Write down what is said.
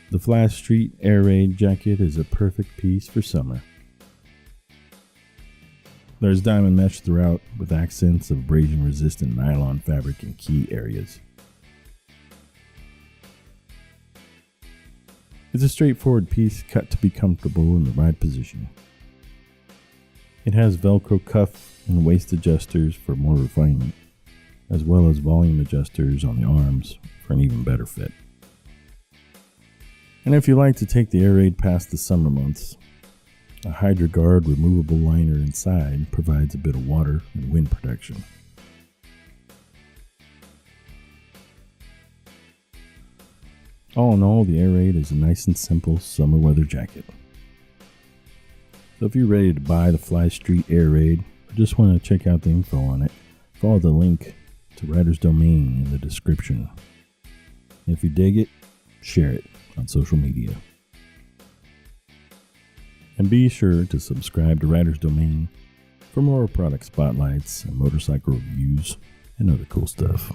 The Fly Street AirRaid jacket is a perfect piece for summer. There's diamond mesh throughout with accents of abrasion-resistant nylon fabric in key areas. It's a straightforward piece cut to be comfortable in the right position. It has Velcro cuff and waist adjusters for more refinement, as well as volume adjusters on the arms for an even better fit. And if you like to take the AirRaid past the summer months, a Hydraguard removable liner inside provides a bit of water and wind protection. All in all, the AirRaid is a nice and simple summer weather jacket. So if you're ready to buy the Fly Street AirRaid, or just want to check out the info on it, follow the link to Writer's Domain in the description. And if you dig it, share it on social media. And be sure to subscribe to Writer's Domain for more product spotlights and motorcycle reviews and other cool stuff.